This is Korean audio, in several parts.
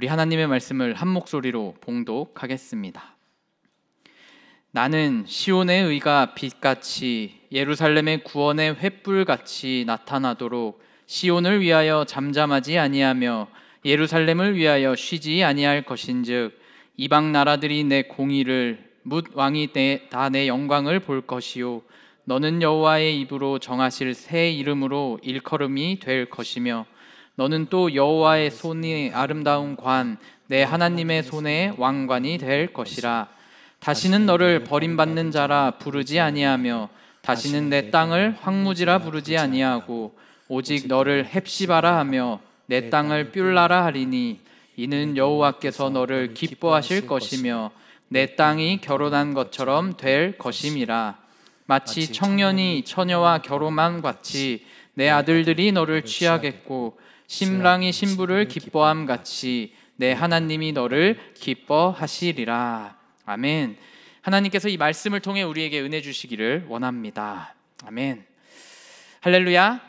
우리 하나님의 말씀을 한 목소리로 봉독하겠습니다. 나는 시온의 의가 빛같이 예루살렘의 구원의 횃불같이 나타나도록 시온을 위하여 잠잠하지 아니하며 예루살렘을 위하여 쉬지 아니할 것인즉 이방 나라들이 내 공의를 뭇 왕이 다 내 영광을 볼 것이요 너는 여호와의 입으로 정하실 새 이름으로 일컬음이 될 것이며 너는 또 여호와의 손이 아름다운 관 내 하나님의 손의 왕관이 될 것이라. 다시는 너를 버림받는 자라 부르지 아니하며 다시는 내 땅을 황무지라 부르지 아니하고 오직 너를 헵시바라 하며 내 땅을 뷸라라 하리니 이는 여호와께서 너를 기뻐하실 것이며 내 땅이 결혼한 것처럼 될 것임이라. 마치 청년이 처녀와 결혼한 같이 내 아들들이 너를 취하겠고 신랑이 신부를 기뻐함 같이 내 하나님이 너를 기뻐하시리라. 아멘. 하나님께서 이 말씀을 통해 우리에게 은혜 주시기를 원합니다. 아멘. 할렐루야.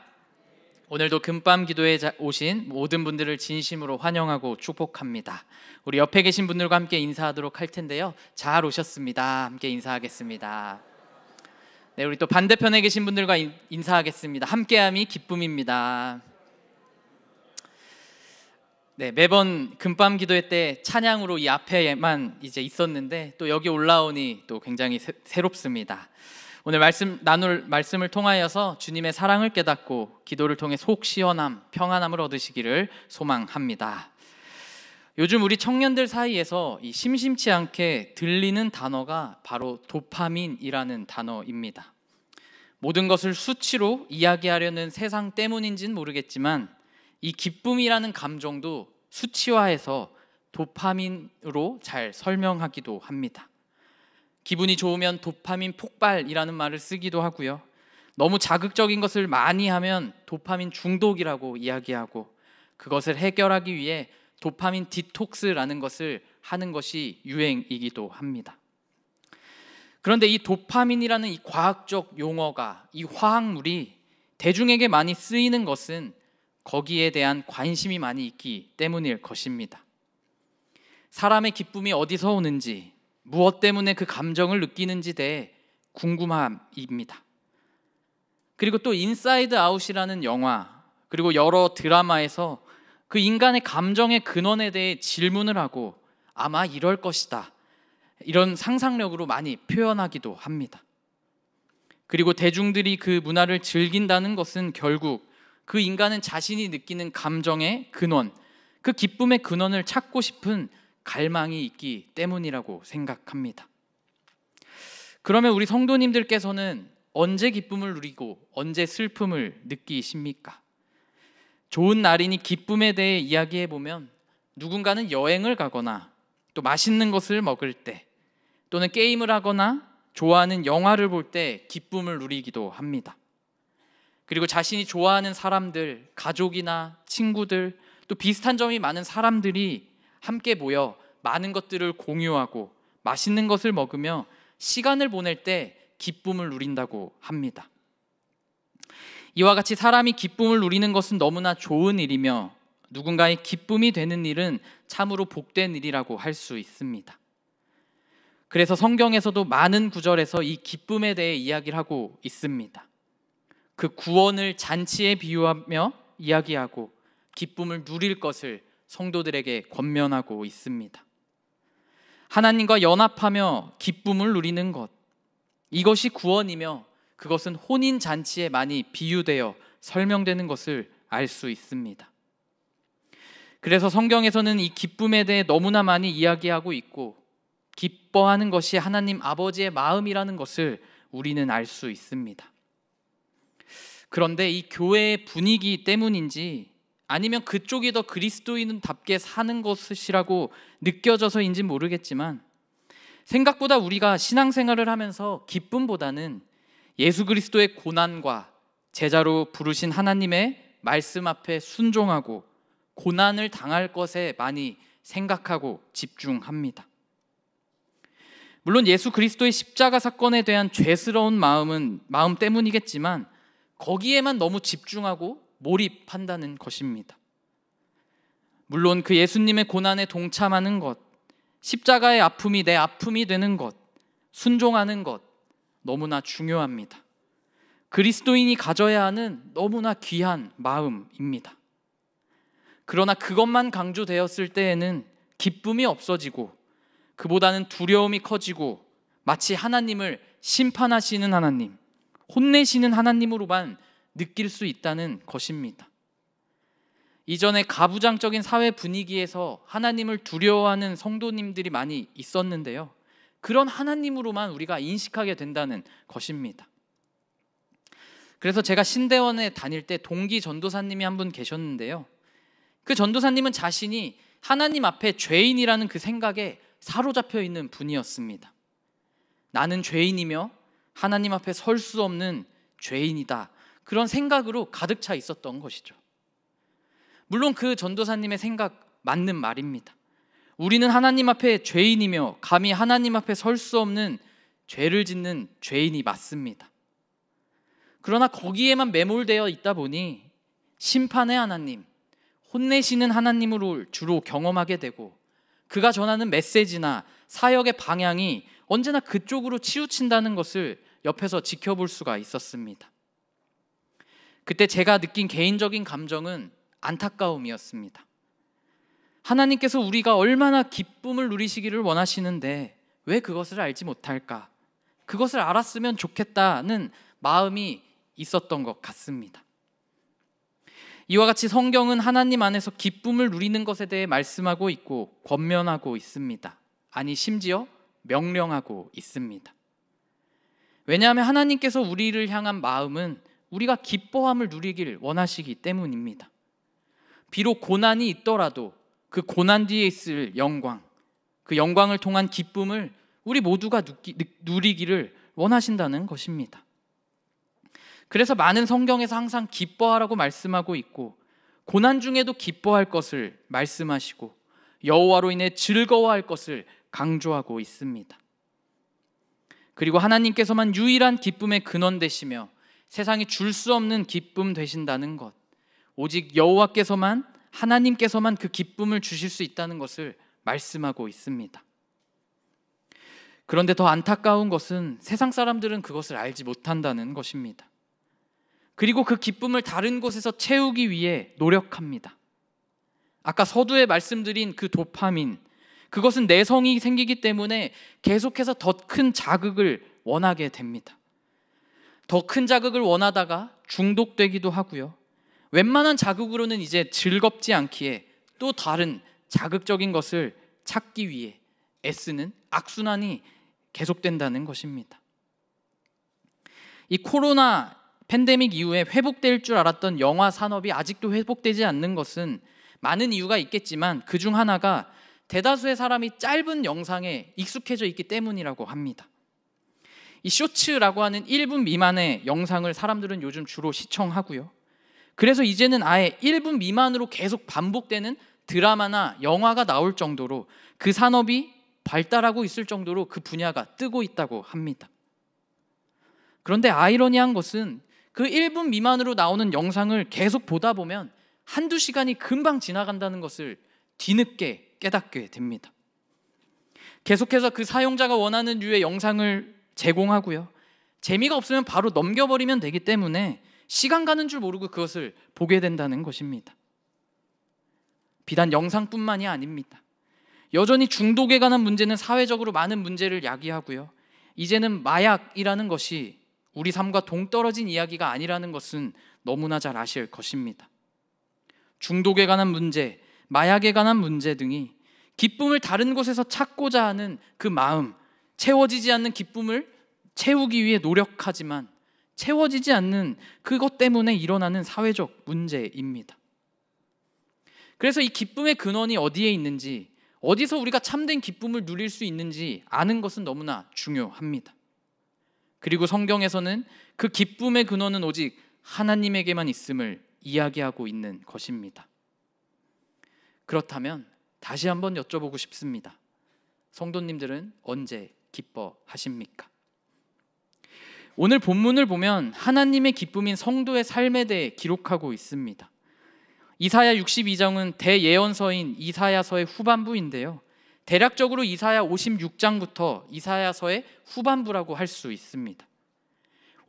오늘도 금밤 기도에 오신 모든 분들을 진심으로 환영하고 축복합니다. 우리 옆에 계신 분들과 함께 인사하도록 할 텐데요, 잘 오셨습니다. 함께 인사하겠습니다. 네, 우리 또 반대편에 계신 분들과 인사하겠습니다. 함께함이 기쁨입니다. 네, 매번 금밤 기도회 때 찬양으로 이 앞에만 이제 있었는데 또 여기 올라오니 또 굉장히 새롭습니다. 오늘 나눌 말씀을 통하여서 주님의 사랑을 깨닫고 기도를 통해 속 시원함, 평안함을 얻으시기를 소망합니다. 요즘 우리 청년들 사이에서 이 심심치 않게 들리는 단어가 바로 도파민이라는 단어입니다. 모든 것을 수치로 이야기하려는 세상 때문인지는 모르겠지만 이 기쁨이라는 감정도 수치화해서 도파민으로 잘 설명하기도 합니다. 기분이 좋으면 도파민 폭발이라는 말을 쓰기도 하고요, 너무 자극적인 것을 많이 하면 도파민 중독이라고 이야기하고 그것을 해결하기 위해 도파민 디톡스라는 것을 하는 것이 유행이기도 합니다. 그런데 이 도파민이라는 이 과학적 용어가, 이 화학물이 대중에게 많이 쓰이는 것은 거기에 대한 관심이 많이 있기 때문일 것입니다. 사람의 기쁨이 어디서 오는지, 무엇 때문에 그 감정을 느끼는지 대해 궁금함입니다. 그리고 또 인사이드 아웃이라는 영화, 그리고 여러 드라마에서 그 인간의 감정의 근원에 대해 질문을 하고 아마 이럴 것이다, 이런 상상력으로 많이 표현하기도 합니다. 그리고 대중들이 그 문화를 즐긴다는 것은 결국 그 인간은 자신이 느끼는 감정의 근원, 그 기쁨의 근원을 찾고 싶은 갈망이 있기 때문이라고 생각합니다. 그러면 우리 성도님들께서는 언제 기쁨을 누리고 언제 슬픔을 느끼십니까? 좋은 날이니 기쁨에 대해 이야기해 보면 누군가는 여행을 가거나 또 맛있는 것을 먹을 때, 또는 게임을 하거나 좋아하는 영화를 볼 때 기쁨을 누리기도 합니다. 그리고 자신이 좋아하는 사람들, 가족이나 친구들, 또 비슷한 점이 많은 사람들이 함께 모여 많은 것들을 공유하고 맛있는 것을 먹으며 시간을 보낼 때 기쁨을 누린다고 합니다. 이와 같이 사람이 기쁨을 누리는 것은 너무나 좋은 일이며 누군가의 기쁨이 되는 일은 참으로 복된 일이라고 할 수 있습니다. 그래서 성경에서도 많은 구절에서 이 기쁨에 대해 이야기를 하고 있습니다. 그 구원을 잔치에 비유하며 이야기하고 기쁨을 누릴 것을 성도들에게 권면하고 있습니다. 하나님과 연합하며 기쁨을 누리는 것, 이것이 구원이며 그것은 혼인잔치에 많이 비유되어 설명되는 것을 알 수 있습니다. 그래서 성경에서는 이 기쁨에 대해 너무나 많이 이야기하고 있고 기뻐하는 것이 하나님 아버지의 마음이라는 것을 우리는 알 수 있습니다. 그런데 이 교회의 분위기 때문인지 아니면 그쪽이 더 그리스도인답게 사는 것이라고 느껴져서인지 모르겠지만 생각보다 우리가 신앙생활을 하면서 기쁨보다는 예수 그리스도의 고난과 제자로 부르신 하나님의 말씀 앞에 순종하고 고난을 당할 것에 많이 생각하고 집중합니다. 물론 예수 그리스도의 십자가 사건에 대한 죄스러운 마음 때문이겠지만 거기에만 너무 집중하고 몰입한다는 것입니다. 물론 그 예수님의 고난에 동참하는 것, 십자가의 아픔이 내 아픔이 되는 것, 순종하는 것 너무나 중요합니다. 그리스도인이 가져야 하는 너무나 귀한 마음입니다. 그러나 그것만 강조되었을 때에는 기쁨이 없어지고 그보다는 두려움이 커지고 마치 하나님을 심판하시는 하나님, 혼내시는 하나님으로만 느낄 수 있다는 것입니다. 이전에 가부장적인 사회 분위기에서 하나님을 두려워하는 성도님들이 많이 있었는데요, 그런 하나님으로만 우리가 인식하게 된다는 것입니다. 그래서 제가 신대원에 다닐 때 동기 전도사님이 한 분 계셨는데요, 그 전도사님은 자신이 하나님 앞에 죄인이라는 그 생각에 사로잡혀 있는 분이었습니다. 나는 죄인이며 하나님 앞에 설 수 없는 죄인이다, 그런 생각으로 가득 차 있었던 것이죠. 물론 그 전도사님의 생각 맞는 말입니다. 우리는 하나님 앞에 죄인이며 감히 하나님 앞에 설 수 없는 죄를 짓는 죄인이 맞습니다. 그러나 거기에만 매몰되어 있다 보니 심판의 하나님, 혼내시는 하나님으로 주로 경험하게 되고 그가 전하는 메시지나 사역의 방향이 언제나 그쪽으로 치우친다는 것을 옆에서 지켜볼 수가 있었습니다. 그때 제가 느낀 개인적인 감정은 안타까움이었습니다. 하나님께서 우리가 얼마나 기쁨을 누리시기를 원하시는데 왜 그것을 알지 못할까? 그것을 알았으면 좋겠다는 마음이 있었던 것 같습니다. 이와 같이 성경은 하나님 안에서 기쁨을 누리는 것에 대해 말씀하고 있고 권면하고 있습니다. 아니, 심지어 명령하고 있습니다. 왜냐하면 하나님께서 우리를 향한 마음은 우리가 기뻐함을 누리길 원하시기 때문입니다. 비록 고난이 있더라도 그 고난 뒤에 있을 영광, 그 영광을 통한 기쁨을 우리 모두가 누리기를 원하신다는 것입니다. 그래서 많은 성경에서 항상 기뻐하라고 말씀하고 있고 고난 중에도 기뻐할 것을 말씀하시고 여호와로 인해 즐거워할 것을 강조하고 있습니다. 그리고 하나님께서만 유일한 기쁨의 근원 되시며 세상이 줄 수 없는 기쁨 되신다는 것, 오직 여호와께서만, 하나님께서만 그 기쁨을 주실 수 있다는 것을 말씀하고 있습니다. 그런데 더 안타까운 것은 세상 사람들은 그것을 알지 못한다는 것입니다. 그리고 그 기쁨을 다른 곳에서 채우기 위해 노력합니다. 아까 서두에 말씀드린 그 도파민, 그것은 내성이 생기기 때문에 계속해서 더 큰 자극을 원하게 됩니다. 더 큰 자극을 원하다가 중독되기도 하고요, 웬만한 자극으로는 이제 즐겁지 않기에 또 다른 자극적인 것을 찾기 위해 애쓰는 악순환이 계속된다는 것입니다. 이 코로나 팬데믹 이후에 회복될 줄 알았던 영화 산업이 아직도 회복되지 않는 것은 많은 이유가 있겠지만 그중 하나가 대다수의 사람이 짧은 영상에 익숙해져 있기 때문이라고 합니다. 이 쇼츠라고 하는 1분 미만의 영상을 사람들은 요즘 주로 시청하고요, 그래서 이제는 아예 1분 미만으로 계속 반복되는 드라마나 영화가 나올 정도로 그 산업이 발달하고 있을 정도로 그 분야가 뜨고 있다고 합니다. 그런데 아이러니한 것은 그 1분 미만으로 나오는 영상을 계속 보다 보면 한두 시간이 금방 지나간다는 것을 뒤늦게 깨닫게 됩니다. 계속해서 그 사용자가 원하는 류의 영상을 제공하고요, 재미가 없으면 바로 넘겨버리면 되기 때문에 시간 가는 줄 모르고 그것을 보게 된다는 것입니다. 비단 영상뿐만이 아닙니다. 여전히 중독에 관한 문제는 사회적으로 많은 문제를 야기하고요, 이제는 마약이라는 것이 우리 삶과 동떨어진 이야기가 아니라는 것은 너무나 잘 아실 것입니다. 중독에 관한 문제, 마약에 관한 문제 등이 기쁨을 다른 곳에서 찾고자 하는 그 마음, 채워지지 않는 기쁨을 채우기 위해 노력하지만 채워지지 않는 그것 때문에 일어나는 사회적 문제입니다. 그래서 이 기쁨의 근원이 어디에 있는지, 어디서 우리가 참된 기쁨을 누릴 수 있는지 아는 것은 너무나 중요합니다. 그리고 성경에서는 그 기쁨의 근원은 오직 하나님에게만 있음을 이야기하고 있는 것입니다. 그렇다면 다시 한번 여쭤보고 싶습니다. 성도님들은 언제 기뻐하십니까? 오늘 본문을 보면 하나님의 기쁨인 성도의 삶에 대해 기록하고 있습니다. 이사야 62장은 대예언서인 이사야서의 후반부인데요. 대략적으로 이사야 56장부터 이사야서의 후반부라고 할 수 있습니다.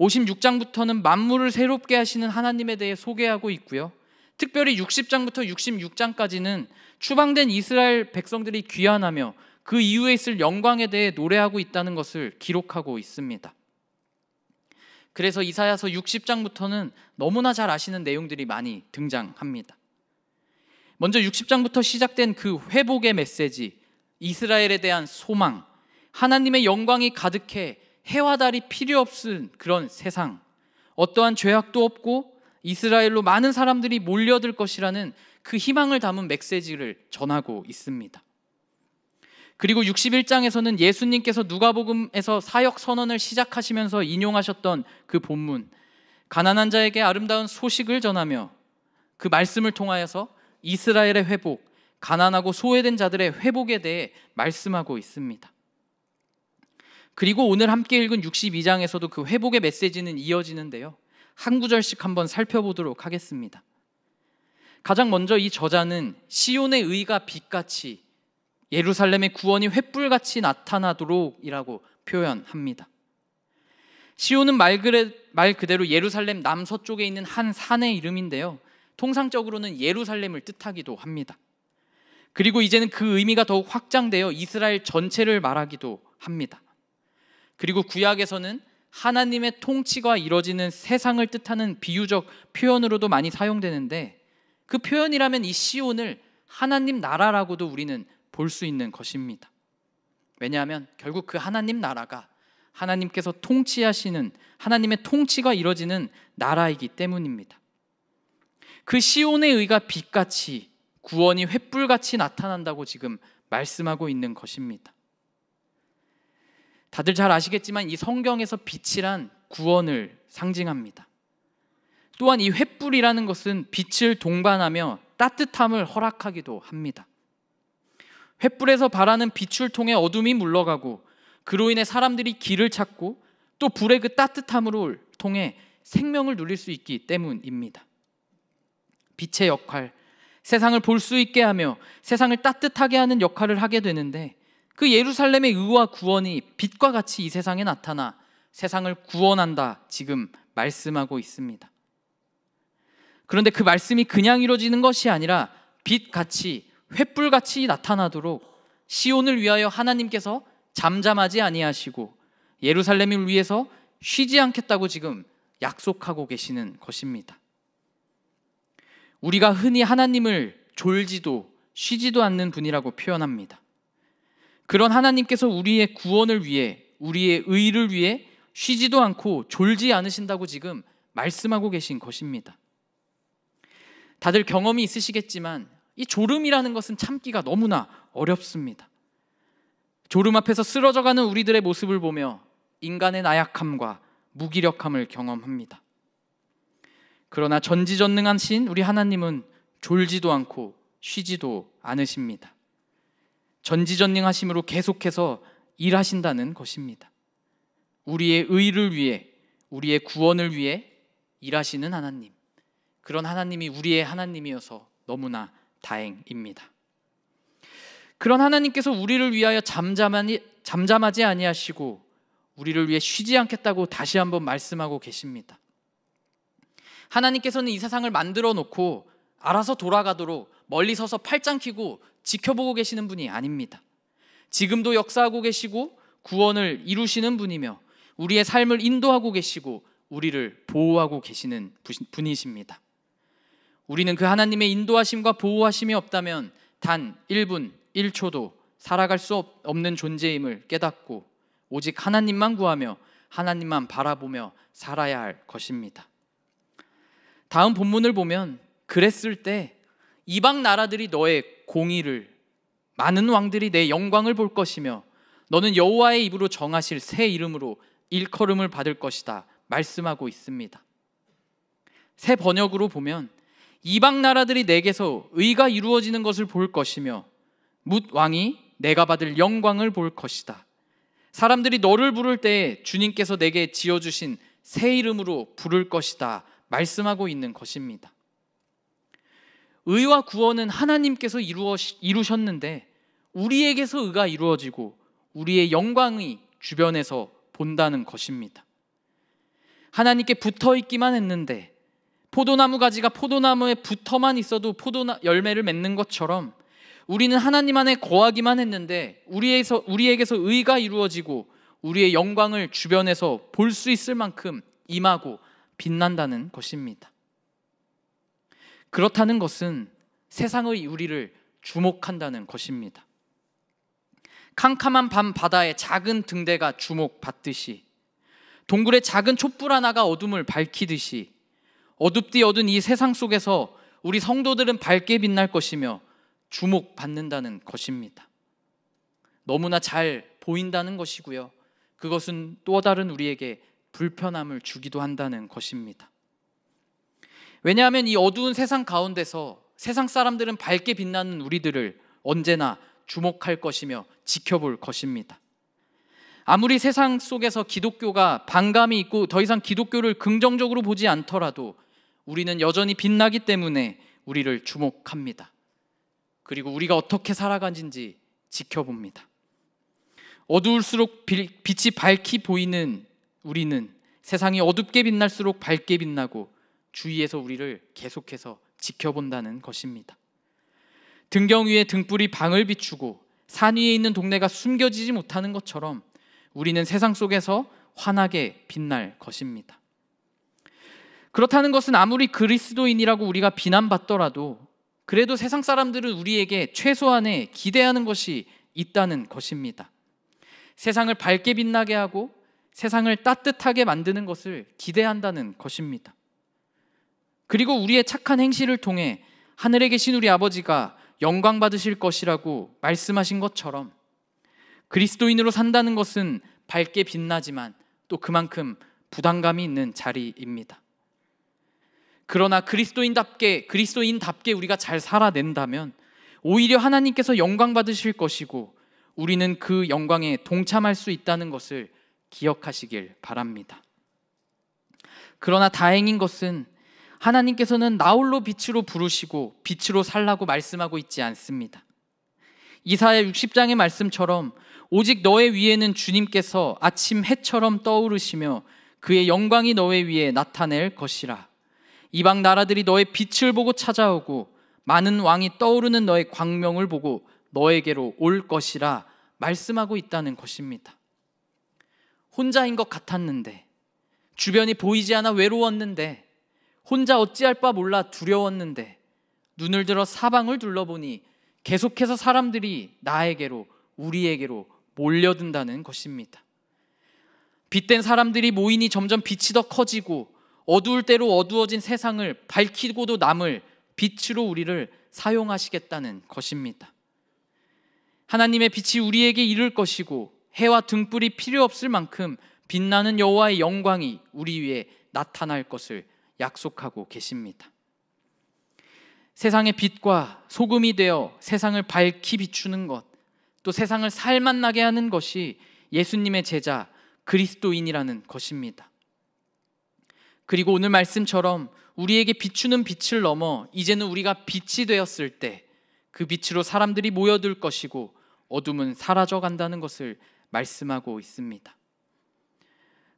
56장부터는 만물을 새롭게 하시는 하나님에 대해 소개하고 있고요. 특별히 60장부터 66장까지는 추방된 이스라엘 백성들이 귀환하며 그 이후에 있을 영광에 대해 노래하고 있다는 것을 기록하고 있습니다. 그래서 이사야서 60장부터는 너무나 잘 아시는 내용들이 많이 등장합니다. 먼저 60장부터 시작된 그 회복의 메시지, 이스라엘에 대한 소망, 하나님의 영광이 가득해 해와 달이 필요 없은 그런 세상, 어떠한 죄악도 없고 이스라엘로 많은 사람들이 몰려들 것이라는 그 희망을 담은 메시지를 전하고 있습니다. 그리고 61장에서는 예수님께서 누가복음에서 사역 선언을 시작하시면서 인용하셨던 그 본문, 가난한 자에게 아름다운 소식을 전하며 그 말씀을 통하여서 이스라엘의 회복, 가난하고 소외된 자들의 회복에 대해 말씀하고 있습니다. 그리고 오늘 함께 읽은 62장에서도 그 회복의 메시지는 이어지는데요. 한 구절씩 한번 살펴보도록 하겠습니다. 가장 먼저 이 저자는 시온의 의가 빛같이, 예루살렘의 구원이 횃불같이 나타나도록 이라고 표현합니다. 시온은 말 그대로 예루살렘 남서쪽에 있는 한 산의 이름인데요, 통상적으로는 예루살렘을 뜻하기도 합니다. 그리고 이제는 그 의미가 더욱 확장되어 이스라엘 전체를 말하기도 합니다. 그리고 구약에서는 하나님의 통치가 이루어지는 세상을 뜻하는 비유적 표현으로도 많이 사용되는데, 그 표현이라면 이 시온을 하나님 나라라고도 우리는 볼 수 있는 것입니다. 왜냐하면 결국 그 하나님 나라가 하나님께서 통치하시는, 하나님의 통치가 이루어지는 나라이기 때문입니다. 그 시온의 의가 빛같이, 구원이 횃불같이 나타난다고 지금 말씀하고 있는 것입니다. 다들 잘 아시겠지만 이 성경에서 빛이란 구원을 상징합니다. 또한 이 횃불이라는 것은 빛을 동반하며 따뜻함을 허락하기도 합니다. 횃불에서 발하는 빛을 통해 어둠이 물러가고, 그로 인해 사람들이 길을 찾고, 또 불의 그 따뜻함으로 통해 생명을 누릴 수 있기 때문입니다. 빛의 역할, 세상을 볼 수 있게 하며 세상을 따뜻하게 하는 역할을 하게 되는데, 그 예루살렘의 의와 구원이 빛과 같이 이 세상에 나타나 세상을 구원한다 지금 말씀하고 있습니다. 그런데 그 말씀이 그냥 이루어지는 것이 아니라 빛같이, 횃불같이 나타나도록 시온을 위하여 하나님께서 잠잠하지 아니하시고 예루살렘을 위해서 쉬지 않겠다고 지금 약속하고 계시는 것입니다. 우리가 흔히 하나님을 졸지도 쉬지도 않는 분이라고 표현합니다. 그런 하나님께서 우리의 구원을 위해, 우리의 의를 위해 쉬지도 않고 졸지 않으신다고 지금 말씀하고 계신 것입니다. 다들 경험이 있으시겠지만 이 졸음이라는 것은 참기가 너무나 어렵습니다. 졸음 앞에서 쓰러져가는 우리들의 모습을 보며 인간의 나약함과 무기력함을 경험합니다. 그러나 전지전능하신 우리 하나님은 졸지도 않고 쉬지도 않으십니다. 전지전능하심으로 계속해서 일하신다는 것입니다. 우리의 의를 위해, 우리의 구원을 위해 일하시는 하나님, 그런 하나님이 우리의 하나님이어서 너무나 다행입니다. 그런 하나님께서 우리를 위하여 잠잠하지 아니하시고 우리를 위해 쉬지 않겠다고 다시 한번 말씀하고 계십니다. 하나님께서는 이 세상을 만들어 놓고 알아서 돌아가도록 멀리 서서 팔짱 끼고 지켜보고 계시는 분이 아닙니다. 지금도 역사하고 계시고 구원을 이루시는 분이며 우리의 삶을 인도하고 계시고 우리를 보호하고 계시는 분이십니다. 우리는 그 하나님의 인도하심과 보호하심이 없다면 단 1분 1초도 살아갈 수 없는 존재임을 깨닫고 오직 하나님만 구하며 하나님만 바라보며 살아야 할 것입니다. 다음 본문을 보면 그랬을 때 이방 나라들이 너의 공의를, 많은 왕들이 내 영광을 볼 것이며 너는 여호와의 입으로 정하실 새 이름으로 일컬음을 받을 것이다 말씀하고 있습니다. 새 번역으로 보면 이방 나라들이 내게서 의가 이루어지는 것을 볼 것이며 뭇 왕이 내가 받을 영광을 볼 것이다. 사람들이 너를 부를 때에 주님께서 내게 지어주신 새 이름으로 부를 것이다 말씀하고 있는 것입니다. 의와 구원은 하나님께서 이루셨는데 우리에게서 의가 이루어지고 우리의 영광이 주변에서 본다는 것입니다. 하나님께 붙어 있기만 했는데 포도나무 가지가 포도나무에 붙어만 있어도 열매를 맺는 것처럼 우리는 하나님 안에 거하기만 했는데 우리에게서 의가 이루어지고 우리의 영광을 주변에서 볼 수 있을 만큼 임하고 빛난다는 것입니다. 그렇다는 것은 세상의 우리를 주목한다는 것입니다. 캄캄한 밤 바다에 작은 등대가 주목받듯이, 동굴의 작은 촛불 하나가 어둠을 밝히듯이 어둡디 어두운 이 세상 속에서 우리 성도들은 밝게 빛날 것이며 주목받는다는 것입니다. 너무나 잘 보인다는 것이고요, 그것은 또 다른 우리에게 불편함을 주기도 한다는 것입니다. 왜냐하면 이 어두운 세상 가운데서 세상 사람들은 밝게 빛나는 우리들을 언제나 주목할 것이며 지켜볼 것입니다. 아무리 세상 속에서 기독교가 반감이 있고 더 이상 기독교를 긍정적으로 보지 않더라도 우리는 여전히 빛나기 때문에 우리를 주목합니다. 그리고 우리가 어떻게 살아가는지 지켜봅니다. 어두울수록 빛이 밝게 보이는 우리는 세상이 어둡게 빛날수록 밝게 빛나고 주위에서 우리를 계속해서 지켜본다는 것입니다. 등경 위에 등불이 방을 비추고 산 위에 있는 동네가 숨겨지지 못하는 것처럼 우리는 세상 속에서 환하게 빛날 것입니다. 그렇다는 것은 아무리 그리스도인이라고 우리가 비난받더라도 그래도 세상 사람들은 우리에게 최소한의 기대하는 것이 있다는 것입니다. 세상을 밝게 빛나게 하고 세상을 따뜻하게 만드는 것을 기대한다는 것입니다. 그리고 우리의 착한 행실을 통해 하늘에 계신 우리 아버지가 영광 받으실 것이라고 말씀하신 것처럼 그리스도인으로 산다는 것은 밝게 빛나지만 또 그만큼 부담감이 있는 자리입니다. 그러나 그리스도인답게 우리가 잘 살아낸다면 오히려 하나님께서 영광 받으실 것이고 우리는 그 영광에 동참할 수 있다는 것을 기억하시길 바랍니다. 그러나 다행인 것은 하나님께서는 나 홀로 빛으로 부르시고 빛으로 살라고 말씀하고 있지 않습니다. 이사야 60장의 말씀처럼 오직 너의 위에는 주님께서 아침 해처럼 떠오르시며 그의 영광이 너의 위에 나타낼 것이라. 이방 나라들이 너의 빛을 보고 찾아오고 많은 왕이 떠오르는 너의 광명을 보고 너에게로 올 것이라 말씀하고 있다는 것입니다. 혼자인 것 같았는데, 주변이 보이지 않아 외로웠는데, 혼자 어찌할 바 몰라 두려웠는데 눈을 들어 사방을 둘러보니 계속해서 사람들이 나에게로, 우리에게로 몰려든다는 것입니다. 빛된 사람들이 모이니 점점 빛이 더 커지고 어두울 대로 어두워진 세상을 밝히고도 남을 빛으로 우리를 사용하시겠다는 것입니다. 하나님의 빛이 우리에게 이를 것이고 해와 등불이 필요 없을 만큼 빛나는 여호와의 영광이 우리 위에 나타날 것을 약속하고 계십니다. 세상의 빛과 소금이 되어 세상을 밝히 비추는 것, 또 세상을 살맛나게 하는 것이 예수님의 제자 그리스도인이라는 것입니다. 그리고 오늘 말씀처럼 우리에게 비추는 빛을 넘어 이제는 우리가 빛이 되었을 때 그 빛으로 사람들이 모여들 것이고 어둠은 사라져 간다는 것을 말씀하고 있습니다.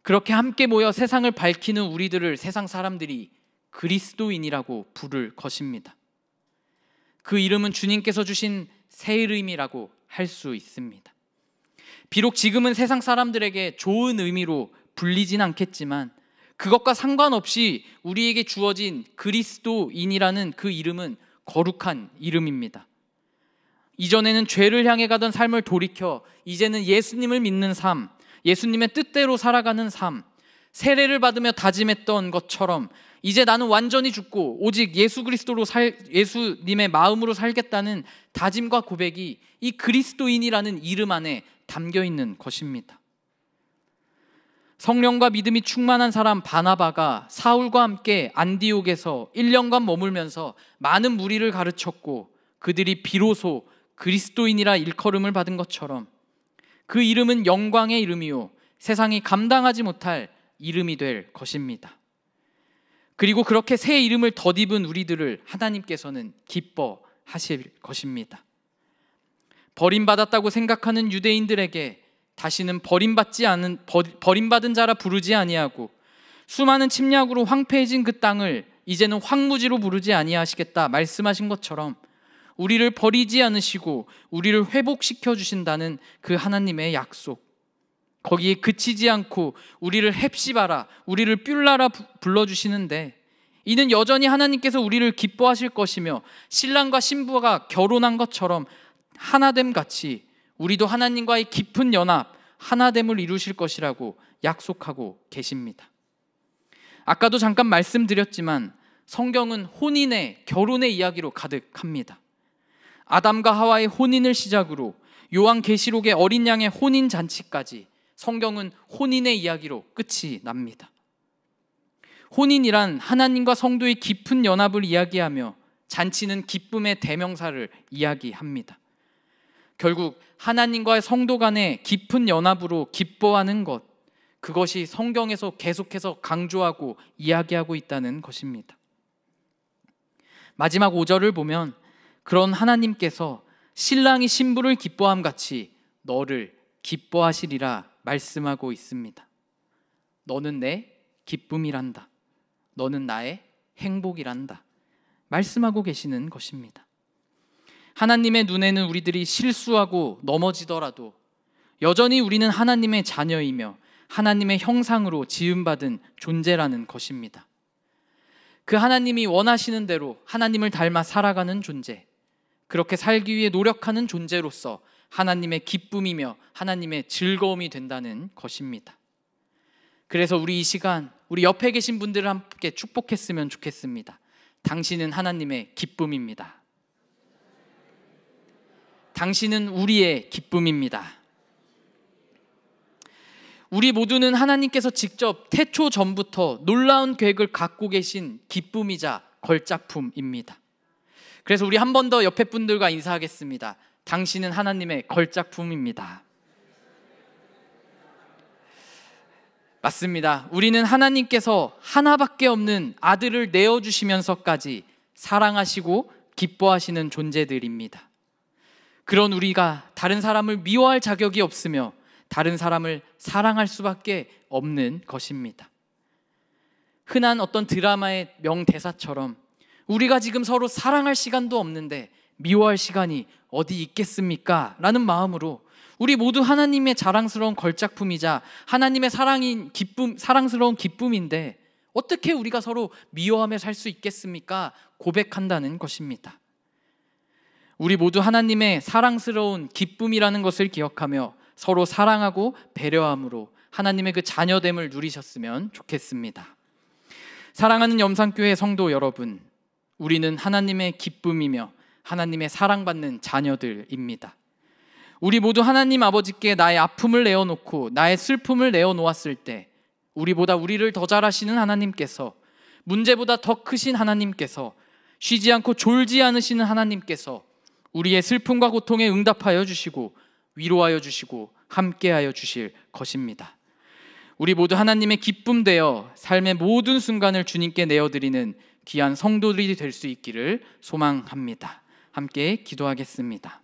그렇게 함께 모여 세상을 밝히는 우리들을 세상 사람들이 그리스도인이라고 부를 것입니다. 그 이름은 주님께서 주신 새 이름이라고 할 수 있습니다. 비록 지금은 세상 사람들에게 좋은 의미로 불리진 않겠지만 그것과 상관없이 우리에게 주어진 그리스도인이라는 그 이름은 거룩한 이름입니다. 이전에는 죄를 향해 가던 삶을 돌이켜 이제는 예수님을 믿는 삶, 예수님의 뜻대로 살아가는 삶, 세례를 받으며 다짐했던 것처럼 이제 나는 완전히 죽고 오직 예수 그리스도로 예수님의 마음으로 살겠다는 다짐과 고백이 이 그리스도인이라는 이름 안에 담겨 있는 것입니다. 성령과 믿음이 충만한 사람 바나바가 사울과 함께 안디옥에서 1년간 머물면서 많은 무리를 가르쳤고 그들이 비로소 그리스도인이라 일컬음을 받은 것처럼 그 이름은 영광의 이름이요 세상이 감당하지 못할 이름이 될 것입니다. 그리고 그렇게 새 이름을 덧입은 우리들을 하나님께서는 기뻐하실 것입니다. 버림받았다고 생각하는 유대인들에게 다시는 버림받은 자라 부르지 아니하고 수많은 침략으로 황폐해진 그 땅을 이제는 황무지로 부르지 아니하시겠다 말씀하신 것처럼 우리를 버리지 않으시고 우리를 회복시켜 주신다는 그 하나님의 약속, 거기에 그치지 않고 우리를 헵시바라, 우리를 뷸라라 불러주시는데, 이는 여전히 하나님께서 우리를 기뻐하실 것이며 신랑과 신부가 결혼한 것처럼 하나됨 같이 우리도 하나님과의 깊은 연합, 하나됨을 이루실 것이라고 약속하고 계십니다. 아까도 잠깐 말씀드렸지만 성경은 혼인의, 결혼의 이야기로 가득합니다. 아담과 하와의 혼인을 시작으로 요한계시록의 어린 양의 혼인 잔치까지 성경은 혼인의 이야기로 끝이 납니다. 혼인이란 하나님과 성도의 깊은 연합을 이야기하며 잔치는 기쁨의 대명사를 이야기합니다. 결국 하나님과 성도 간의 깊은 연합으로 기뻐하는 것, 그것이 성경에서 계속해서 강조하고 이야기하고 있다는 것입니다. 마지막 5절을 보면 그런 하나님께서 신랑이 신부를 기뻐함 같이 너를 기뻐하시리라 말씀하고 있습니다. 너는 내 기쁨이란다. 너는 나의 행복이란다. 말씀하고 계시는 것입니다. 하나님의 눈에는 우리들이 실수하고 넘어지더라도 여전히 우리는 하나님의 자녀이며 하나님의 형상으로 지음받은 존재라는 것입니다. 그 하나님이 원하시는 대로 하나님을 닮아 살아가는 존재, 그렇게 살기 위해 노력하는 존재로서 하나님의 기쁨이며 하나님의 즐거움이 된다는 것입니다. 그래서 우리 이 시간 우리 옆에 계신 분들을 함께 축복했으면 좋겠습니다. 당신은 하나님의 기쁨입니다. 당신은 우리의 기쁨입니다. 우리 모두는 하나님께서 직접 태초 전부터 놀라운 계획을 갖고 계신 기쁨이자 걸작품입니다. 그래서 우리 한 번 더 옆에 분들과 인사하겠습니다. 당신은 하나님의 걸작품입니다. 맞습니다. 우리는 하나님께서 하나밖에 없는 아들을 내어주시면서까지 사랑하시고 기뻐하시는 존재들입니다. 그런 우리가 다른 사람을 미워할 자격이 없으며 다른 사람을 사랑할 수밖에 없는 것입니다. 흔한 어떤 드라마의 명대사처럼 우리가 지금 서로 사랑할 시간도 없는데 미워할 시간이 어디 있겠습니까? 라는 마음으로 우리 모두 하나님의 자랑스러운 걸작품이자 하나님의 사랑스러운 기쁨인데 어떻게 우리가 서로 미워하며 살 수 있겠습니까? 고백한다는 것입니다. 우리 모두 하나님의 사랑스러운 기쁨이라는 것을 기억하며 서로 사랑하고 배려함으로 하나님의 그 자녀됨을 누리셨으면 좋겠습니다. 사랑하는 염산교회 성도 여러분, 우리는 하나님의 기쁨이며 하나님의 사랑받는 자녀들입니다. 우리 모두 하나님 아버지께 나의 아픔을 내어놓고 나의 슬픔을 내어놓았을 때 우리보다 우리를 더 잘 아시는 하나님께서, 문제보다 더 크신 하나님께서, 쉬지 않고 졸지 않으시는 하나님께서 우리의 슬픔과 고통에 응답하여 주시고 위로하여 주시고 함께하여 주실 것입니다. 우리 모두 하나님의 기쁨 되어 삶의 모든 순간을 주님께 내어드리는 귀한 성도들이 될 수 있기를 소망합니다. 함께 기도하겠습니다.